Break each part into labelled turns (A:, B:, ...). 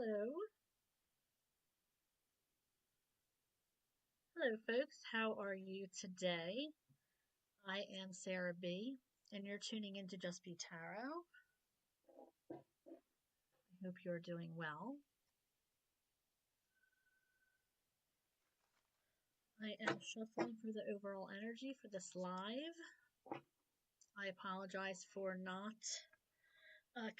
A: Hello. Hello, folks. How are you today? I am Sarah B., and you're tuning into Just Be Tarot. I hope you're doing well. I am shuffling for the overall energy for this live. I apologize for not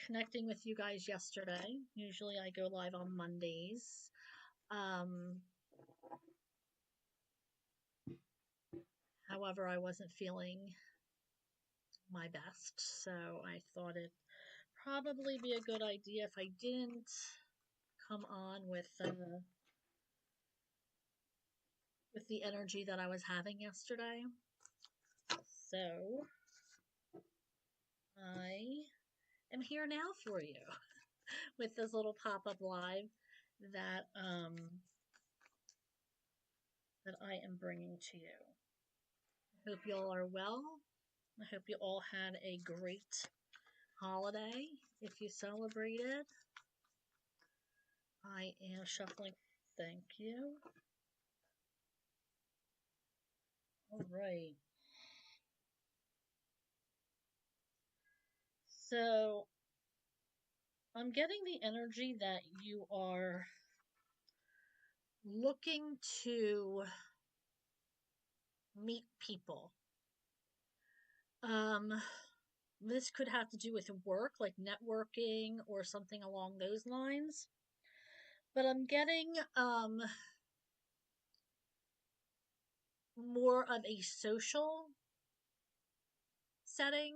A: connecting with you guys yesterday. Usually I go live on Mondays. However, I wasn't feeling my best, so I thought it'd probably be a good idea if I didn't come on with the energy that I was having yesterday. So I am here now for you with this little pop-up live that that I am bringing to you. I hope you all are well. I hope you all had a great holiday if you celebrated. I am shuffling. Thank you. All right. So I'm getting the energy that you are looking to meet people. This could have to do with work, like networking or something along those lines. But I'm getting more of a social setting,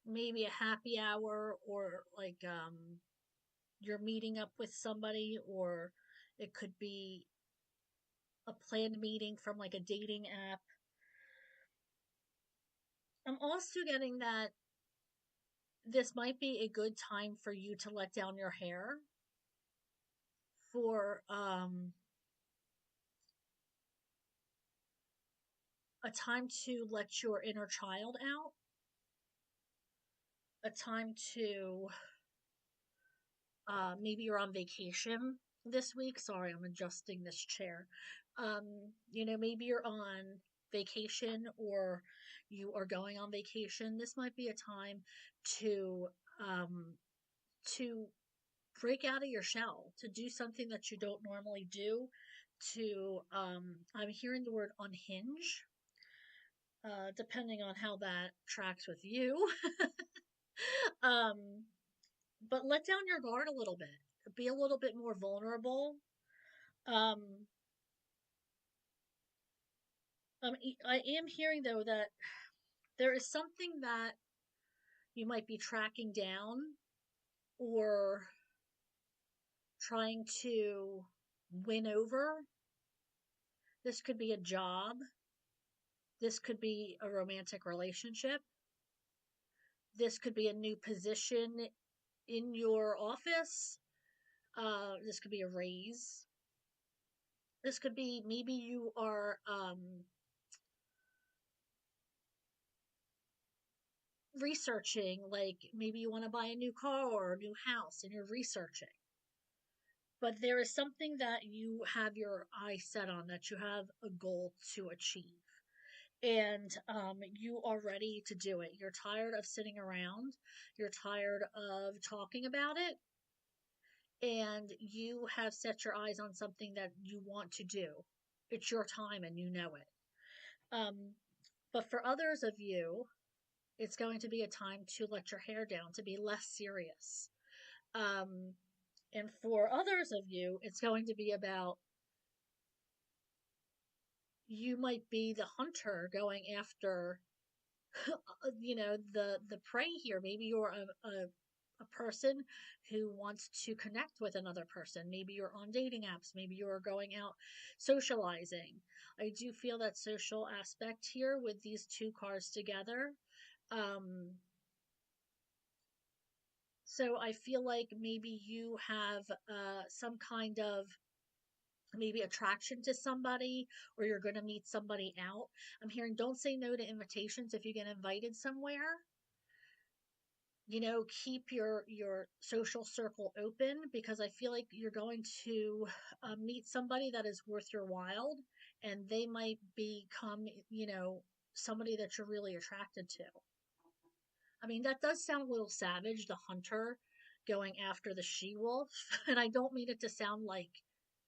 A: maybe a happy hour, or like you're meeting up with somebody, or it could be a planned meeting from like a dating app. I'm also getting that this might be a good time for you to let down your hair for a time to let your inner child out, a time to maybe you're on vacation this week. Sorry, I'm adjusting this chair. Maybe you're on vacation or you are going on vacation. This might be a time to um, to break out of your shell, to do something that you don't normally do. I'm hearing the word unhinge. Depending on how that tracks with you. um, but let down your guard a little bit. Be a little bit more vulnerable. Um, I am hearing though that there is something that you might be tracking down or trying to win over. This could be a job. This could be a romantic relationship. This could be a new position in your office. This could be a raise. This could be maybe you are researching, like maybe you want to buy a new car or a new house and you're researching. But there is something that you have your eye set on, that you have a goal to achieve. And you are ready to do it. You're tired of sitting around. You're tired of talking about it. And you have set your eyes on something that you want to do. It's your time and you know it. But for others of you, it's going to be a time to let your hair down, to be less serious. And for others of you, it's going to be about, you might be the hunter going after, the prey here. Maybe you're a person who wants to connect with another person. Maybe you're on dating apps. Maybe you're going out socializing. I do feel that social aspect here with these two cards together. So I feel like maybe you have some kind of maybe attraction to somebody, or you're going to meet somebody out. I'm hearing don't say no to invitations if you get invited somewhere. keep your social circle open, because I feel like you're going to meet somebody that is worth your while, and they might become, somebody that you're really attracted to. I mean, that does sound a little savage, the hunter going after the she wolf, and I don't mean it to sound like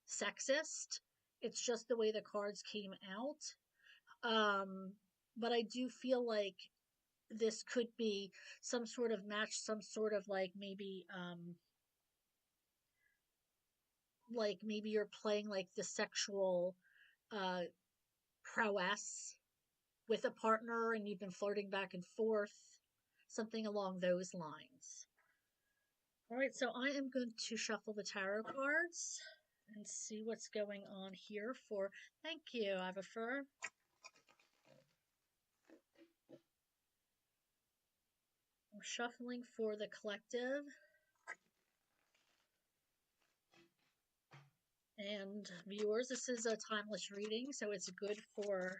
A: sexist. It's just the way the cards came out. Um, but I do feel like this could be some sort of match, some sort of like maybe you're playing like the sexual uh prowess with a partner, and you've been flirting back and forth, something along those lines. All right, so I am going to shuffle the tarot cards and see what's going on here for. Thank you, Ivafer. I'm shuffling for the collective. And viewers, this is a timeless reading, so it's good for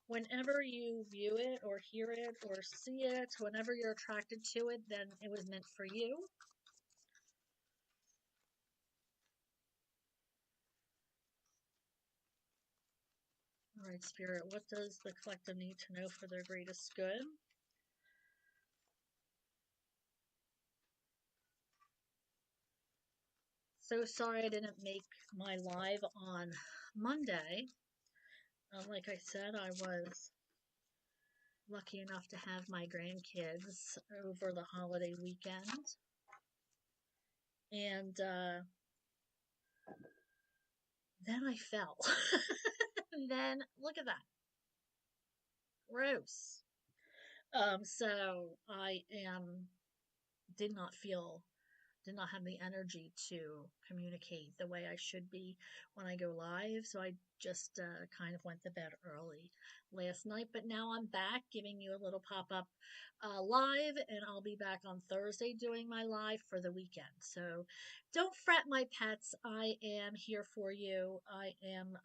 A: whenever you view it or hear it or see it, whenever you're attracted to it, then it was meant for you. All right, Spirit, what does the collective need to know for their greatest good? So sorry I didn't make my live on Monday. Like I said, I was lucky enough to have my grandkids over the holiday weekend. And then I fell. And then, look at that. Gross. So I did not feel did not have the energy to communicate the way I should be when I go live. So I just kind of went to bed early last night. But now I'm back giving you a little pop up live, and I'll be back on Thursday doing my live for the weekend. So don't fret, my pets. I am here for you. I am.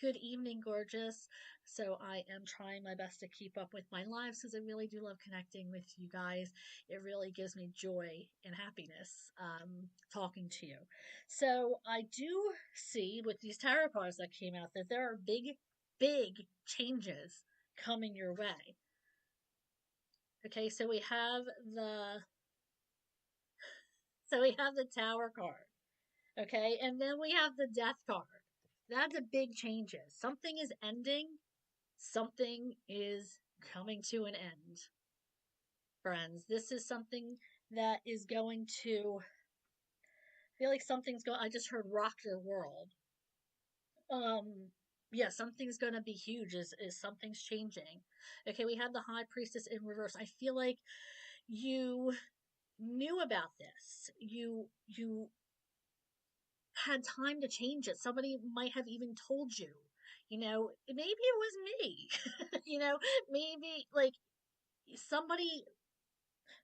A: Good evening, gorgeous. So I am trying my best to keep up with my lives because I really do love connecting with you guys. It really gives me joy and happiness talking to you. So I do see with these tarot cards that came out that there are big, big changes coming your way. Okay, so we have the Tower card. Okay, and then we have the Death card. That's a big changes. Something is ending. Something is coming to an end, friends. This is something that is going to feel like something's going. I just heard rock your world. Um, yeah, something's going to be huge. Is something's changing? Okay, we have the High Priestess in reverse. I feel like you knew about this. You had time to change it. Somebody might have even told you. Maybe it was me. Maybe like somebody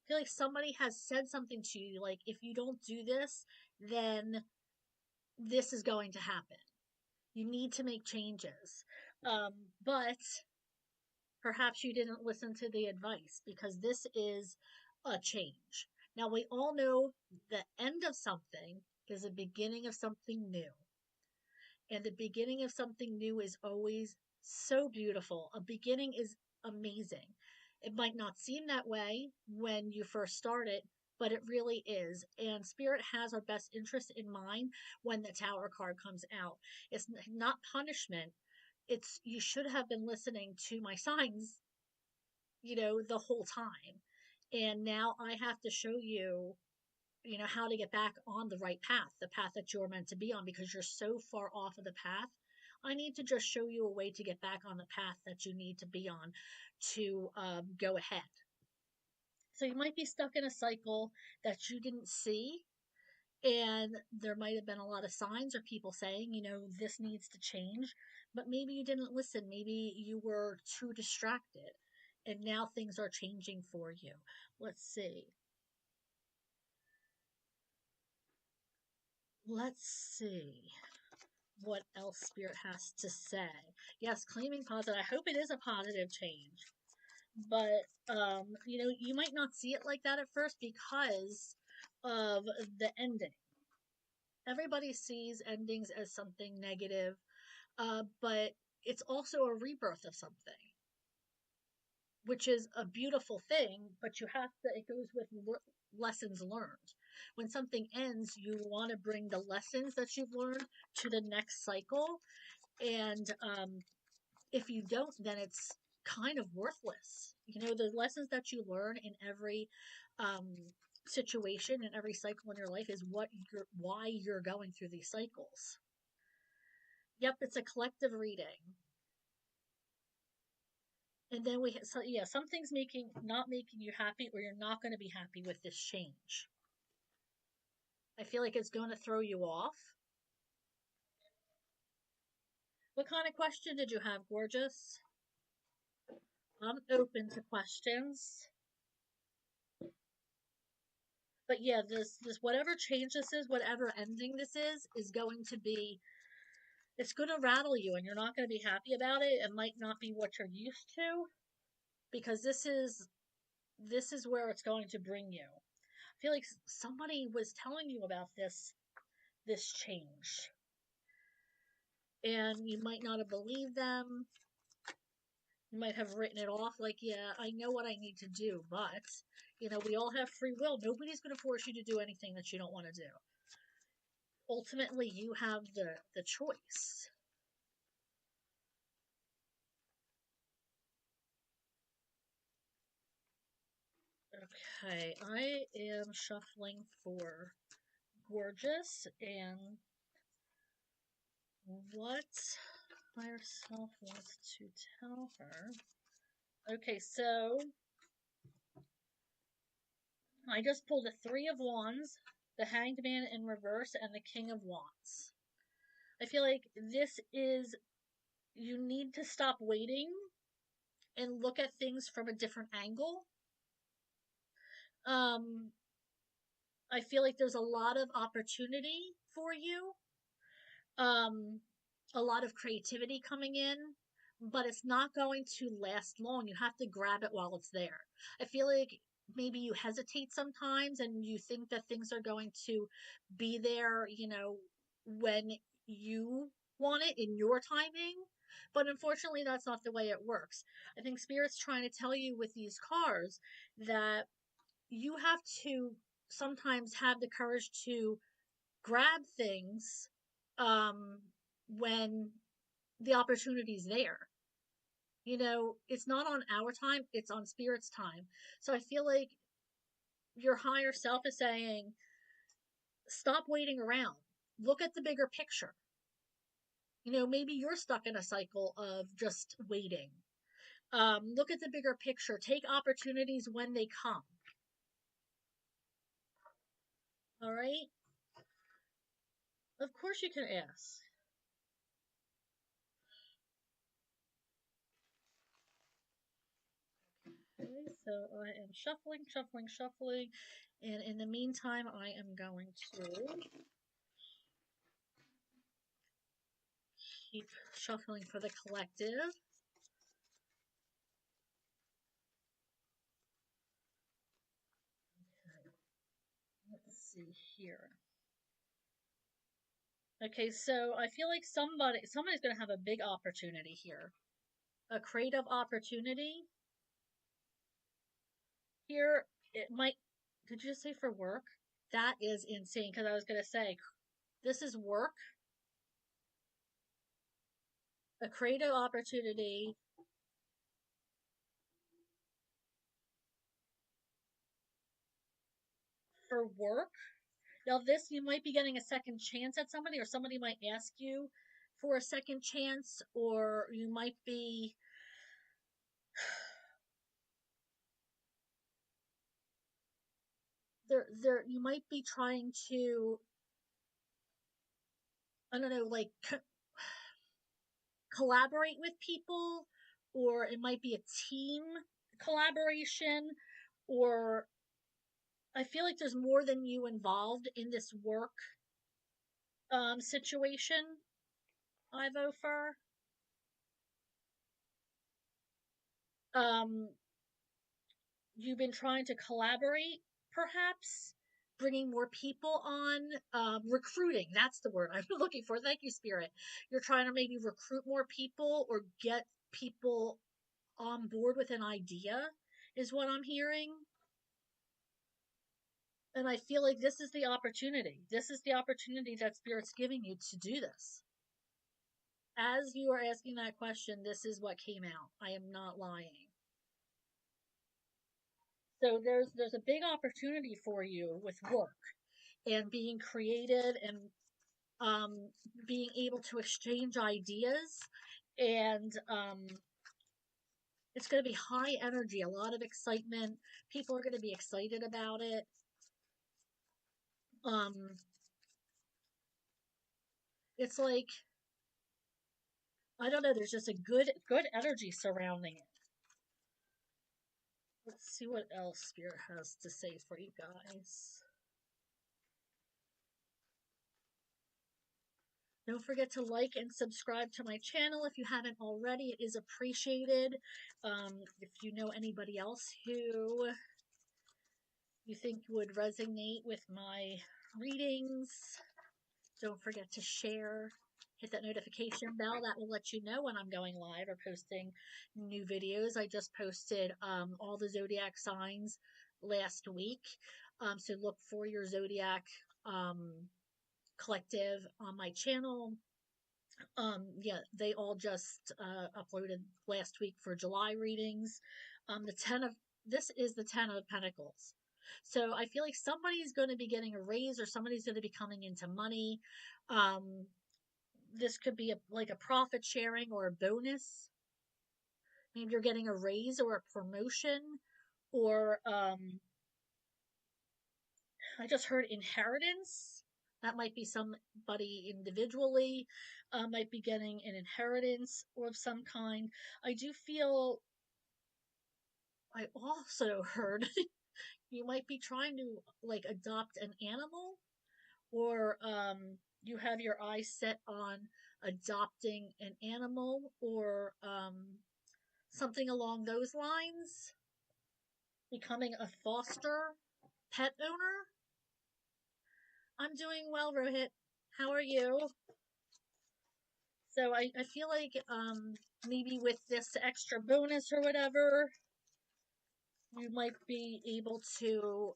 A: I feel like somebody has said something to you, like, if you don't do this, then this is going to happen. You need to make changes. But perhaps you didn't listen to the advice, because this is a change. Now, we all know the end of something is the beginning of something new. And the beginning of something new is always so beautiful. A beginning is amazing. It might not seem that way when you first start it, but it really is. And Spirit has our best interest in mind when the Tower card comes out. It's not punishment. It's you should have been listening to my signs, the whole time. And now I have to show you how to get back on the right path, the path that you're meant to be on, because you're so far off of the path. I need to just show you a way to get back on the path that you need to be on to go ahead. So you might be stuck in a cycle that you didn't see, and there might have been a lot of signs or people saying, this needs to change, but maybe you didn't listen. Maybe you were too distracted, and now things are changing for you. Let's see. Let's see what else Spirit has to say. Yes, claiming positive. I hope it is a positive change. but you might not see it like that at first because of the ending. Everybody sees endings as something negative, but it's also a rebirth of something, which is a beautiful thing, but it goes with lessons learned. When something ends, you want to bring the lessons that you've learned to the next cycle. And if you don't, then it's kind of worthless. The lessons that you learn in every um, situation and every cycle in your life is why you're going through these cycles. Yep, it's a collective reading. And then something's not making you happy, or you're not going to be happy with this change. I feel like it's going to throw you off. What kind of question did you have, gorgeous? I'm open to questions. But yeah, this whatever change this is, whatever ending this is going to be, it's going to rattle you, and you're not going to be happy about it. It might not be what you're used to, because this is where it's going to bring you. I feel like somebody was telling you about this change, and you might not have believed them. You might have written it off like, yeah, I know what I need to do, but we all have free will. Nobody's going to force you to do anything that you don't want to do. Ultimately, you have the choice. Okay, I am shuffling for gorgeous and what higher self wants to tell her. Okay, so I just pulled a Three of Wands, the Hanged Man in reverse, and the King of Wands. I feel like you need to stop waiting and look at things from a different angle. Um, I feel like there's a lot of opportunity for you, um, a lot of creativity coming in, but it's not going to last long. You have to grab it while it's there. I feel like maybe you hesitate sometimes and you think that things are going to be there, when you want it in your timing. But unfortunately, that's not the way it works. I think Spirit's trying to tell you with these cards that you have to sometimes have the courage to grab things um, when the opportunity's there. It's not on our time, it's on Spirit's time. So I feel like your higher self is saying, stop waiting around. Look at the bigger picture. Maybe you're stuck in a cycle of just waiting. Look at the bigger picture. Take opportunities when they come. All right? Of course you can ask. Okay, so I am shuffling, shuffling, shuffling, and in the meantime, I am going to keep shuffling for the collective. Okay, let's see here. Okay, so I feel like somebody's going to have a big opportunity here, a creative opportunity. Here, it might. Did you just say for work? That is insane, because I was going to say this is work, a creative opportunity for work. Now, this, you might be getting a second chance at somebody, or somebody might ask you for a second chance, or you might be. You might be trying to, I don't know, like collaborate with people, or it might be a team collaboration, or I feel like there's more than you involved in this work situation, Ivo Fur. Um, you've been trying to collaborate, perhaps bringing more people on, recruiting. That's the word I'm looking for. Thank you, Spirit. You're trying to maybe recruit more people or get people on board with an idea, is what I'm hearing. And I feel like this is the opportunity. This is the opportunity that Spirit's giving you to do this. As you are asking that question, this is what came out. I am not lying. So there's a big opportunity for you with work and being creative and um, being able to exchange ideas, and it's going to be high energy, a lot of excitement. People are going to be excited about it. Um, it's like, I don't know. There's just a good energy surrounding it. Let's see what else Spirit has to say for you guys. Don't forget to like and subscribe to my channel if you haven't already. It is appreciated. If you know anybody else who you think would resonate with my readings, don't forget to share. Hit that notification bell. That will let you know when I'm going live or posting new videos. I just posted all the zodiac signs last week. So look for your zodiac collective on my channel. Yeah, they all just uploaded last week for July readings. The 10 of This is the 10 of Pentacles. So I feel like somebody's going to be getting a raise or somebody's going to be coming into money. Um, this could be like a profit sharing or a bonus. Maybe you're getting a raise or a promotion, or I just heard inheritance. That might be somebody individually, might be getting an inheritance of some kind. I do feel, I also heard you might be trying to like adopt an animal, or you have your eyes set on adopting an animal, or something along those lines, becoming a foster pet owner. I'm doing well, Rohit. How are you? So I feel like maybe with this extra bonus or whatever, you might be able to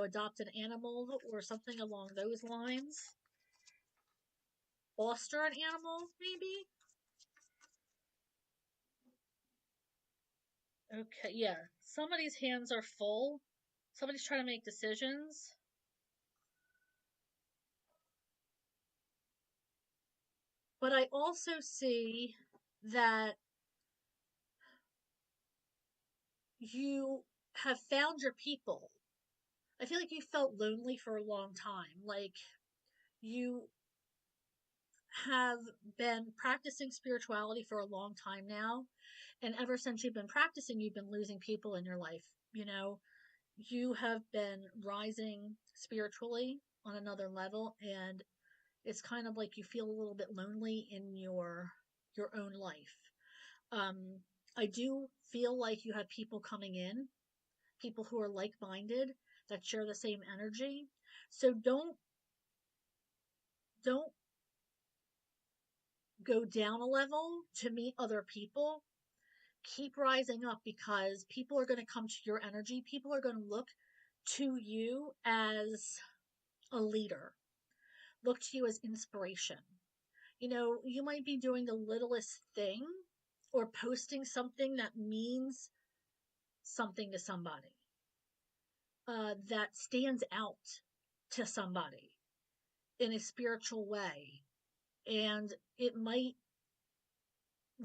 A: adopt an animal or something along those lines. Foster an animal, maybe? Okay, yeah. Somebody's hands are full. Somebody's trying to make decisions. But I also see that you have found your people. I feel like you felt lonely for a long time. Like you have been practicing spirituality for a long time now. And ever since you've been practicing, you've been losing people in your life. You know, you have been rising spiritually on another level. And it's kind of like you feel a little bit lonely in your own life. Um, I do feel like you have people coming in, people who are like-minded, that share the same energy. So don't go down a level to meet other people. Keep rising up, because people are going to come to your energy. People are going to look to you as a leader, look to you as inspiration. You might be doing the littlest thing or posting something that means something to somebody, that stands out to somebody in a spiritual way, and it might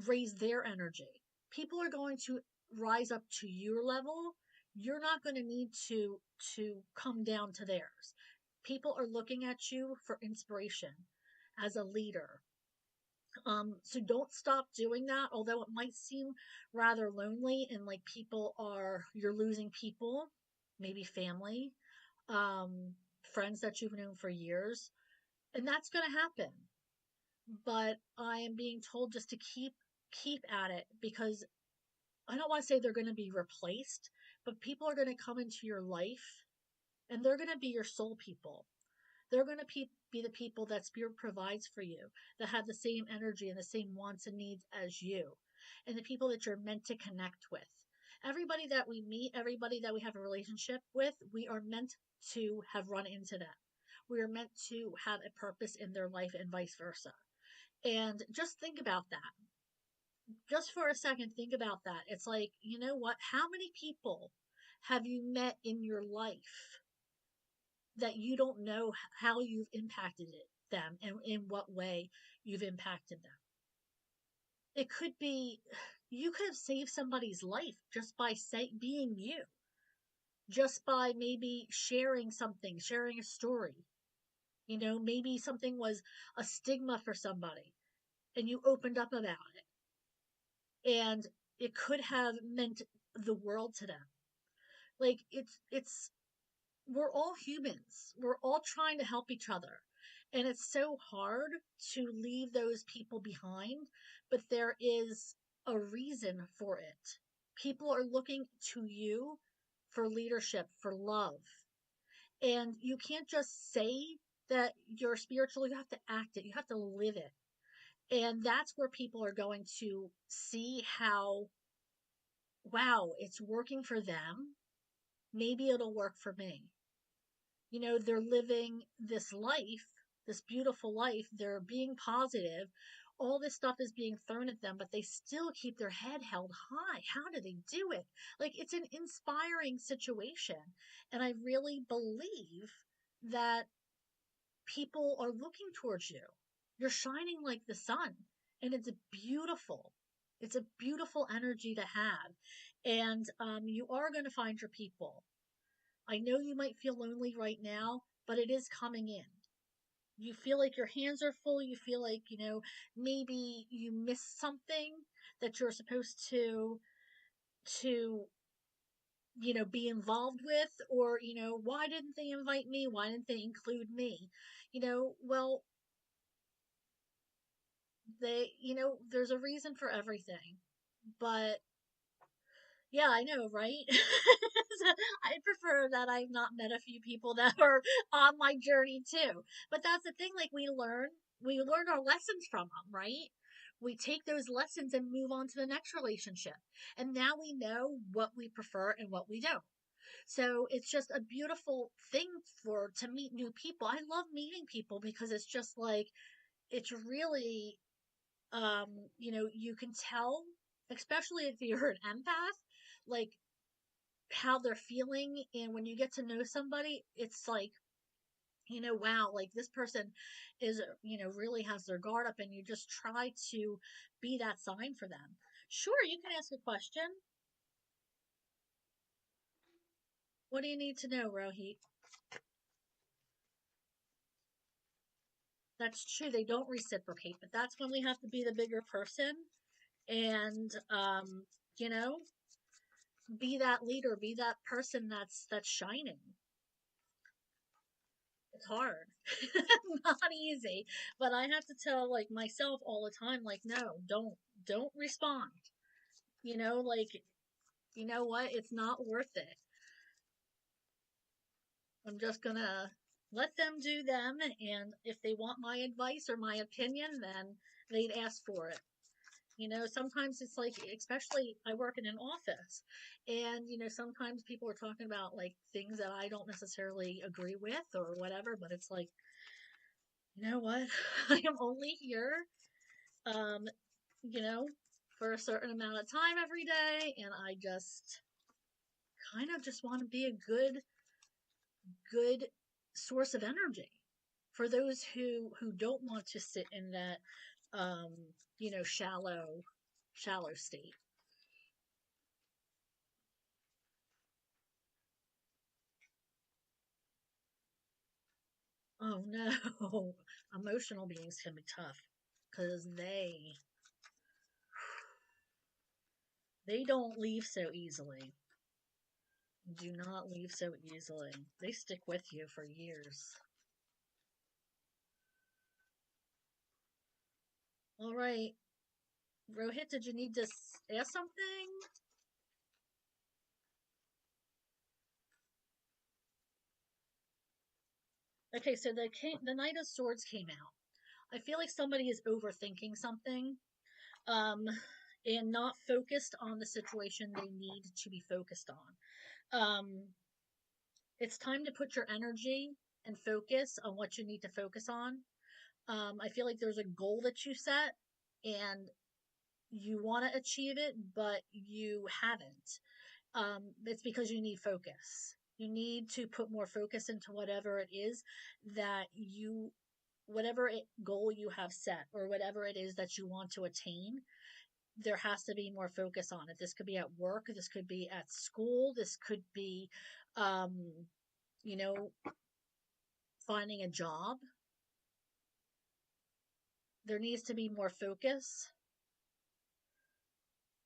A: raise their energy. People are going to rise up to your level. You're not going to need to come down to theirs. People are looking at you for inspiration as a leader. So don't stop doing that, although it might seem rather lonely and like you're losing people, maybe family, um, friends that you've known for years, and that's going to happen. But I am being told just to keep at it, because I don't want to say they're going to be replaced, but people are going to come into your life and they're going to be your soul people. They're going to be the people that Spirit provides for you, that have the same energy and the same wants and needs as you, and the people that you're meant to connect with. Everybody that we meet, everybody that we have a relationship with, we are meant to have run into them. We are meant to have a purpose in their life and vice versa. And just think about that. Just for a second, think about that. It's like, you know what? How many people have you met in your life that you don't know how you've impacted them and in what way you've impacted them? It could be you could have saved somebody's life just by being you, just by maybe sharing something, sharing a story. You know, maybe something was a stigma for somebody and you opened up about it, and it could have meant the world to them. Like it's we're all humans. We're all trying to help each other. And it's so hard to leave those people behind, but there is a reason for it. People are looking to you for leadership, for love. And you can't just say that you're spiritual, you have to act it, you have to live it. And that's where people are going to see how, wow, it's working for them. Maybe it'll work for me. You know, they're living this life, this beautiful life. They're being positive. All this stuff is being thrown at them, but they still keep their head held high. How do they do it? Like, it's an inspiring situation. And I really believe that people are looking towards you. You're shining like the sun, and it's beautiful. It's a beautiful energy to have. And you are going to find your people. I know you might feel lonely right now, but it is coming in. You feel like your hands are full. You feel like, you know, maybe you missed something that you're supposed to, you know, be involved with, or, you know, why didn't they invite me? Why didn't they include me? You know, well, there's a reason for everything. But yeah, I know, right? I prefer that I've not met a few people that are on my journey too. But that's the thing, like we learn our lessons from them, right? We take those lessons and move on to the next relationship. And now we know what we prefer and what we don't. So it's just a beautiful thing for to meet new people. I love meeting people because it's just like it's really you know, you can tell, especially if you're an empath, like how they're feeling. And when you get to know somebody, it's like, you know, wow, like this person is, you know, really has their guard up, and you just try to be that sign for them. Sure, you can ask a question. What do you need to know, Rohit? That's true. They don't reciprocate, but that's when we have to be the bigger person and, you know, be that leader, be that person that's shining. It's hard. Not easy. But I have to tell like myself all the time, like, no, don't respond. You know, like, you know what? It's not worth it. I'm just gonna let them do them, and if they want my advice or my opinion, then they'd ask for it. You know, sometimes it's like, especially I work in an office, and you know, sometimes people are talking about like things that I don't necessarily agree with or whatever, but it's like, you know what? I am only here, um, you know, for a certain amount of time every day, and I just kind of just want to be a good source of energy for those who don't want to sit in that, um, you know, shallow state. Oh no, emotional beings can be tough because they don't leave so easily. Do not leave so easily. They stick with you for years. All right, Rohit, did you need to ask something? Okay, so the Knight of Swords came out. I feel like somebody is overthinking something, um, and not focused on the situation they need to be focused on. It's time to put your energy and focus on what you need to focus on. I feel like there's a goal that you set and you want to achieve it, but you haven't. It's because you need focus. You need to put more focus into whatever it is that you, whatever goal you have set, or whatever it is that you want to attain. There has to be more focus on it. This could be at work. This could be at school. This could be, um, you know, finding a job. There needs to be more focus.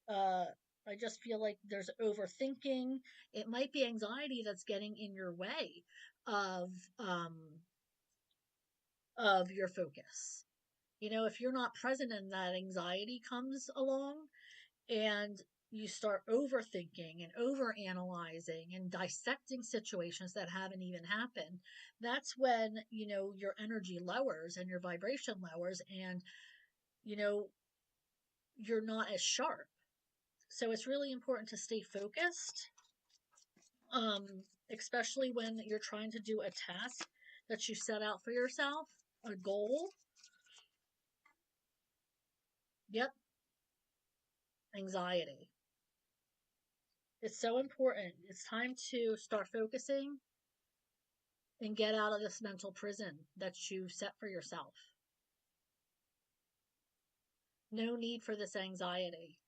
A: Uh, I just feel like there's overthinking. It might be anxiety that's getting in your way of um, of your focus. If you're not present and that anxiety comes along and you start overthinking and overanalyzing and dissecting situations that haven't even happened, that's when, your energy lowers and your vibration lowers, and, you know, you're not as sharp. So it's really important to stay focused, um, especially when you're trying to do a task that you set out for yourself, a goal. Yep, anxiety. It's so important. It's time to start focusing and get out of this mental prison that you've set for yourself. No need for this anxiety.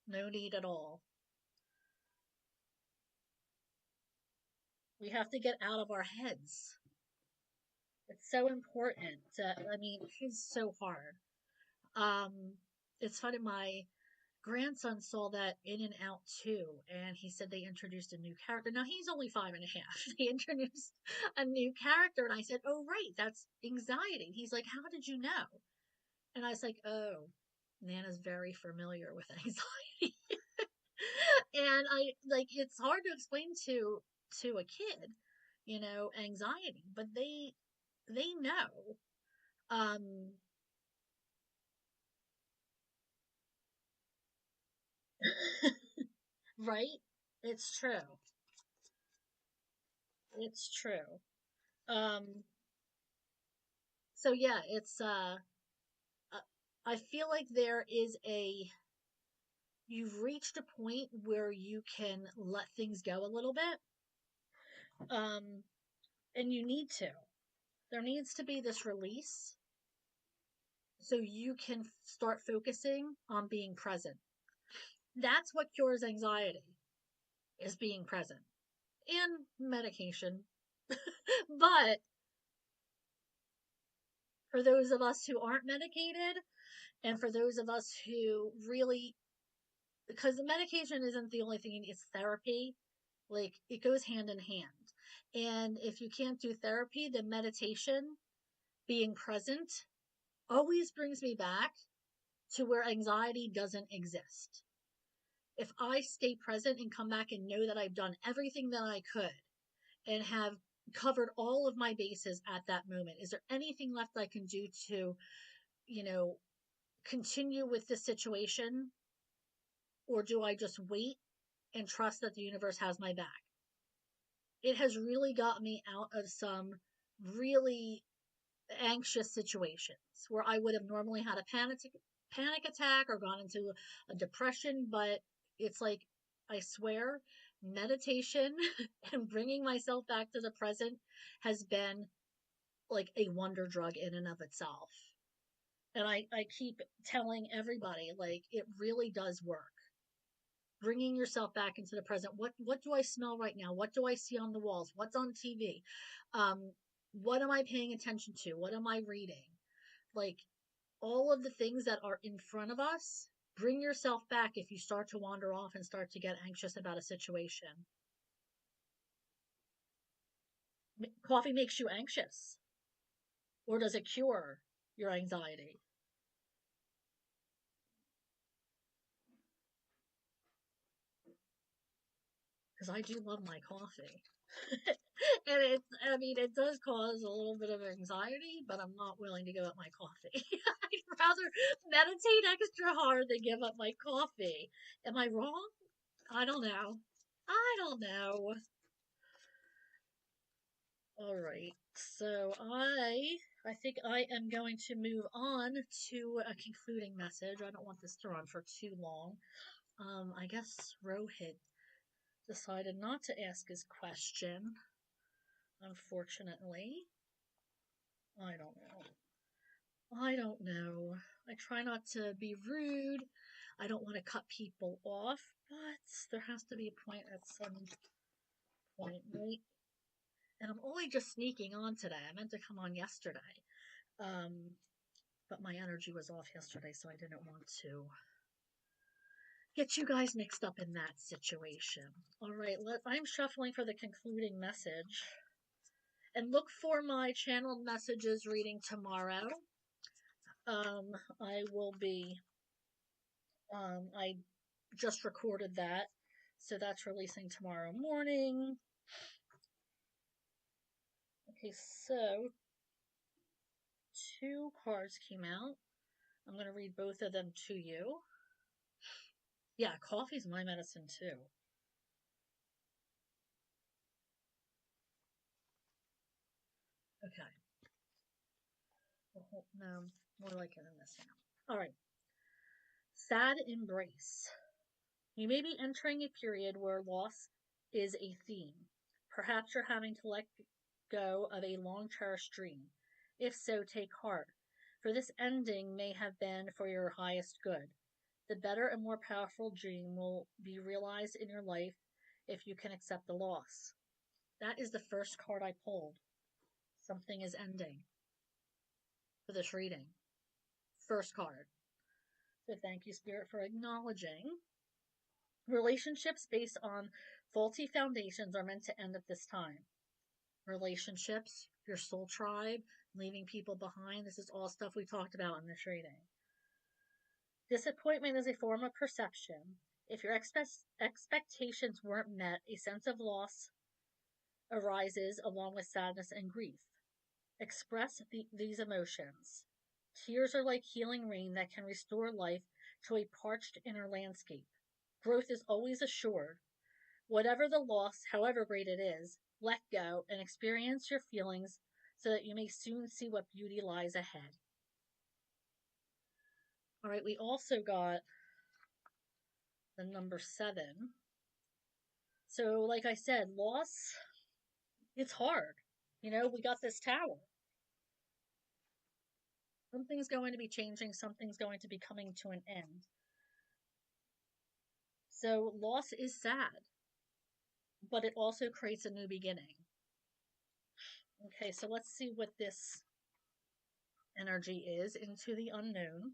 A: No need at all. We have to get out of our heads. It's so important. It's so hard. Um, it's funny, my grandson saw that In and Out too, and he said they introduced a new character. Now he's only 5.5. They introduced a new character, and I said, "Oh, right, that's anxiety." He's like, "How did you know?" And I was like, "Oh, Nana's very familiar with anxiety." And I like it's hard to explain to a kid, anxiety, but they know. Um, right? It's true. It's true. Um, so yeah, uh, I feel like there is you've reached a point where you can let things go a little bit. Um, and you need to. There needs to be this release so you can start focusing on being present. That's what cures anxiety, is being present, and medication. But for those of us who aren't medicated, and for those of us who really, because the medication isn't the only thing you need, it's therapy. Like, it goes hand in hand. And if you can't do therapy, then meditation, being present, always brings me back to where anxiety doesn't exist. If I stay present and come back and know that I've done everything that I could and have covered all of my bases at that moment, is there anything left I can do to, you know, continue with this situation? Or do I just wait and trust that the universe has my back? It has really got me out of some really anxious situations where I would have normally had a panic attack or gone into a depression. But it's like, I swear, meditation and bringing myself back to the present has been like a wonder drug in and of itself. And I keep telling everybody, like, it really does work. Bringing yourself back into the present. What do I smell right now? What do I see on the walls? What's on TV? Um, what am I paying attention to? What am I reading? Like, all of the things that are in front of us. Bring yourself back if you start to wander off and start to get anxious about a situation. Coffee makes you anxious, or does it cure your anxiety? Because I do love my coffee. And I mean, it does cause a little bit of anxiety, but I'm not willing to give up my coffee. I'd rather meditate extra hard than give up my coffee. Am I wrong? I don't know. I don't know. All right. So I think I am going to move on to a concluding message. I don't want this to run for too long. I guess Rohit decided not to ask his question, unfortunately. I don't know. I don't know. I try not to be rude. I don't want to cut people off, but there has to be a point at some point, right? And I'm only just sneaking on today. I meant to come on yesterday. Um, but my energy was off yesterday, so I didn't want to get you guys mixed up in that situation. All right, I'm shuffling for the concluding message. And look for my channeled messages reading tomorrow. I will be, I just recorded that, so that's releasing tomorrow morning. Okay, so 2 cards came out. I'm going to read both of them to you. Yeah, coffee's my medicine too. Okay. Well, no, more like it in this now. All right. Sad embrace. You may be entering a period where loss is a theme. Perhaps you're having to let go of a long cherished dream. If so, take heart, for this ending may have been for your highest good. The better and more powerful dream will be realized in your life if you can accept the loss. That is the first card I pulled. Something is ending for this reading. First card. So thank you, Spirit, for acknowledging. Relationships based on faulty foundations are meant to end at this time. Relationships, your soul tribe, leaving people behind. This is all stuff we talked about in this reading. Disappointment is a form of perception. If your expectations weren't met, a sense of loss arises along with sadness and grief. Express these emotions. Tears are like healing rain that can restore life to a parched inner landscape. Growth is always assured. Whatever the loss, however great it is, let go and experience your feelings so that you may soon see what beauty lies ahead. All right, we also got the number 7. So, like I said, loss, it's hard. You know, we got this tower. Something's going to be changing, something's going to be coming to an end. So, loss is sad, but it also creates a new beginning. Okay, so let's see what this energy is into the unknown.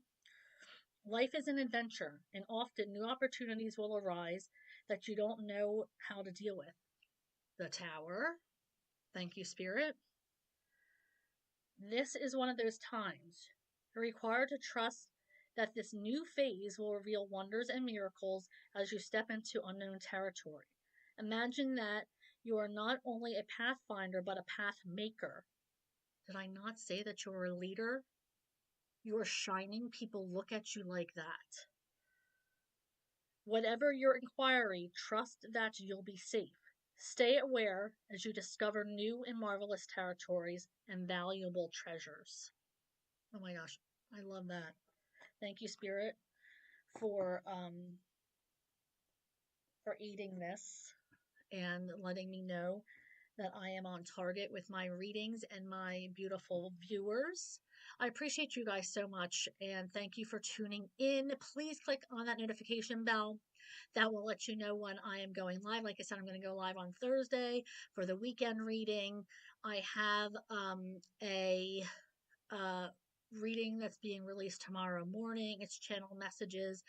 A: Life is an adventure, and often new opportunities will arise that you don't know how to deal with. The Tower. Thank you, Spirit. This is one of those times. You're required to trust that this new phase will reveal wonders and miracles as you step into unknown territory. Imagine that you are not only a pathfinder, but a path maker. Did I not say that you're a leader? You are shining. People look at you like that. Whatever your inquiry, trust that you'll be safe. Stay aware as you discover new and marvelous territories and valuable treasures. Oh my gosh, I love that. Thank you, Spirit, for aiding this and letting me know that I am on target with my readings and my beautiful viewers. I appreciate you guys so much, and thank you for tuning in. Please click on that notification bell. That will let you know when I am going live. Like I said, I'm going to go live on Thursday for the weekend reading. I have a reading that's being released tomorrow morning. It's channel messages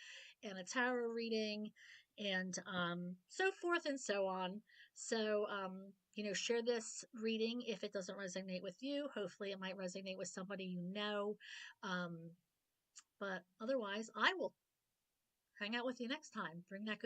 A: and a tarot reading, and so forth and so on. So, share this reading if it doesn't resonate with you. Hopefully, it might resonate with somebody you know. But otherwise, I will hang out with you next time. Bring that good